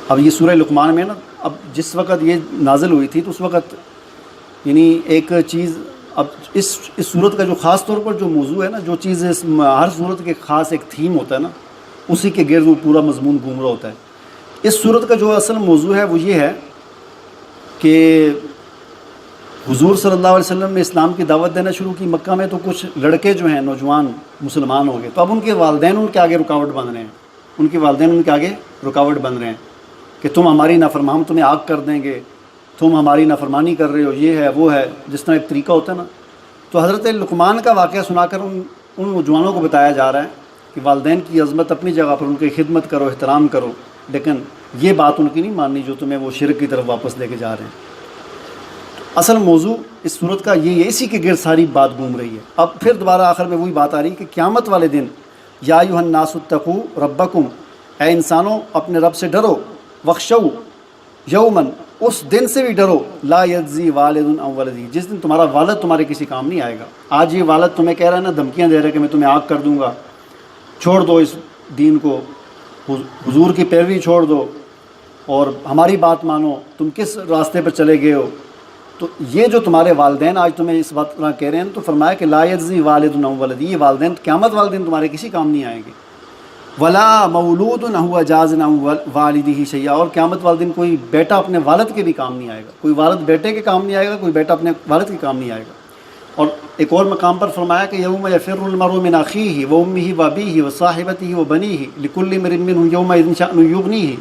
اب یہ سورہ لقمان میں نا، اب جس وقت یہ نازل ہوئی تھی تو اس وقت یعنی ایک چیز، اب اس صورت کا جو خاص طور پر جو موضوع ہے نا، جو چیز ہر صورت کے خاص ایک تھیم ہوتا ہے نا، اسی کے گرد وہ پورا مضمون گھوم رہا ہوتا ہے۔ اس صورت کا جو اصل موضوع ہے وہ یہ ہے کہ حضور صلی اللہ علیہ وسلم نے اسلام کی دعوت دینا شروع کی مکہ میں، تو کچھ لڑکے جو ہیں نوجوان مسلمان ہو گئے، تو اب ان کے والدین ان کے آگے رکاوٹ بن رہے ہیں، ان کے والدین ان کے آگے رکاوٹ بن رہے ہیں کہ تم ہماری نافرمانی، ہم تمہیں آگ کر دیں گے، تم ہماری نافرمانی کر رہے ہو، یہ ہے وہ ہے، جس طرح ایک طریقہ ہوتا ہے نا۔ تو حضرت لقمان کا واقعہ سنا کر ان نوجوانوں کو بتایا جا رہا ہے کہ والدین کی عظمت اپنی جگہ پر، ان کی خدمت کرو، احترام کرو، لیکن یہ بات ان کی نہیں ماننی جو تمہیں وہ شرک کی طرف واپس لے کے جا رہے ہیں۔ اصل موضوع اس صورت کا یہ ہے، اسی کے گرد ساری بات گھوم رہی ہے۔ اب پھر دوبارہ آخر میں وہی بات آ رہی ہے کہ قیامت والے دن، یا ایھا الناس اتقوا ربکم، اے انسانوں اپنے رب سے ڈرو، واخشوا یوماً، اس دن سے بھی ڈرو، لا یجزی والد عن ولدہ، جس دن تمہارا والد تمہارے کسی کام نہیں آئے گا۔ آج یہ والد تمہیں کہہ رہا ہے نا، دھمکیاں دے رہا ہے کہ میں تمہیں آگ کر دوں گا، چھوڑ دو اس دین کو، حضور کی پیروی چھوڑ دو اور ہماری بات مانو، تم کس راستے پر چلے گئے ہو۔ تو یہ جو تمہارے والدین آج تمہیں اس بات طرح کہہ رہے ہیں، تو فرمایا کہ لا یجزی والد عن ولدہ، یہ والدین قیامت والے دن تمہارے کسی کام نہیں آئیں گے۔ ولا مولود هو جاز عن والدہ شیئا، اور قیامت والے دن کوئی بیٹا اپنے والد کے بھی کام نہیں آئے گا، کوئی والد بیٹے کے کام نہیں آئے گا، کوئی بیٹا اپنے والد کے کام نہیں آئے گا۔ اور ایک اور مقام پر فرمایا کہ یوم یفر المرء من اخیہ وامہ وابیہ وصاحبتہ وبنیہ لکل امرئ منہم یومئذ شأن یغنیہ،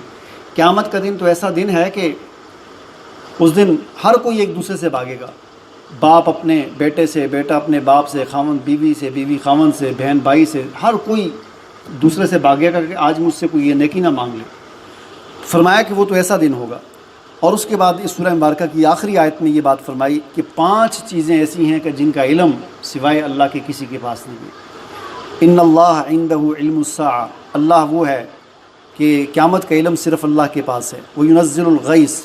قیامت کا دن تو ایسا دن ہے کہ اس دن ہر کوئی ایک دوسرے سے بھاگے گا، باپ اپنے بیٹے سے، بیٹا اپنے باپ سے، خاوند بیوی سے، بیوی خاوند سے، بہن بھائی سے، ہر کوئی دوسرے سے بھاگے گا کہ آج مجھ سے کوئی یہ نیکی نہ مانگ لے۔ فرمایا کہ وہ تو ایسا دن ہوگا۔ اور اس کے بعد اس سورہ مبارکہ کی آخری آیت میں یہ بات فرمائی کہ 5 چیزیں ایسی ہیں کہ جن کا علم سوائے اللہ کے کسی کے پاس نہیں ہے۔ ان اللہ عندہ علم الساعہ، اللہ وہ ہے کہ قیامت کا علم صرف اللہ کے پاس ہے۔ وینزل الغیث،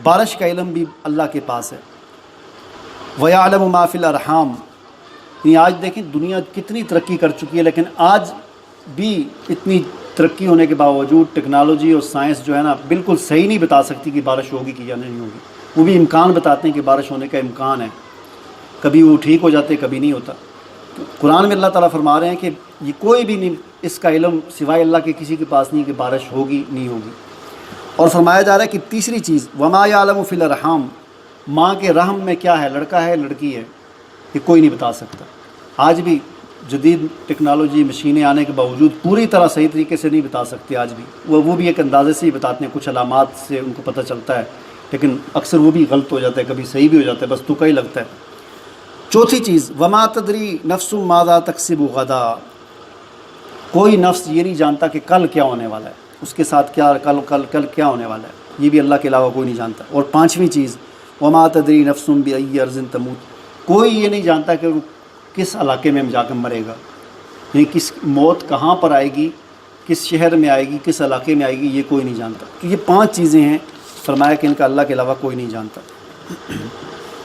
بارش کا علم بھی اللہ کے پاس ہے۔ ویعلم ما فی الارحام، یعنی آج دیکھیں دنیا کتنی ترقی کر چکی ہے، لیکن آج بھی اتنی ترقی ہونے کے باوجود ٹیکنالوجی اور سائنس جو ہے نا بالکل صحیح نہیں بتا سکتی کہ بارش ہوگی کہ یا نہیں ہوگی۔ وہ بھی امکان بتاتے ہیں کہ بارش ہونے کا امکان ہے، کبھی وہ ٹھیک ہو جاتے کبھی نہیں ہوتا۔ تو قرآن میں اللہ تعالیٰ فرما رہے ہیں کہ یہ کوئی بھی نہیں، اس کا علم سوائے اللہ کے کسی کے پاس نہیں کہ بارش ہوگی نہیں ہوگی۔ اور فرمایا جا رہا ہے کہ تیسری چیز وما یعلم فی الارحام، ماں کے رحم میں کیا ہے، لڑکا ہے لڑکی ہے، یہ کوئی نہیں بتا سکتا۔ آج بھی جدید ٹیکنالوجی مشینیں آنے کے باوجود پوری طرح صحیح طریقے سے نہیں بتا سکتے آج بھی، وہ بھی ایک اندازے سے ہی بتاتے ہیں، کچھ علامات سے ان کو پتہ چلتا ہے، لیکن اکثر وہ بھی غلط ہو جاتا ہے، کبھی صحیح بھی ہو جاتا ہے، بس تکا ہی لگتا ہے۔ چوتھی چیز وما تدری نفس ماذا تکسب غدا، کوئی نفس یہ نہیں جانتا کہ کل کیا ہونے والا ہے، اس کے ساتھ کیا کل کیا ہونے والا ہے، یہ بھی اللہ کے علاوہ کوئی نہیں جانتا۔ اور 5ویں چیز وما تدری نفس بأی ارض تموت، کوئی یہ نہیں جانتا کہ وہ کس علاقے میں جا کر مرے گا، یعنی کس موت کہاں پر آئے گی، کس شہر میں آئے گی، کس علاقے میں آئے گی، یہ کوئی نہیں جانتا۔ تو یہ 5 چیزیں ہیں، فرمایا کہ ان کا اللہ کے علاوہ کوئی نہیں جانتا۔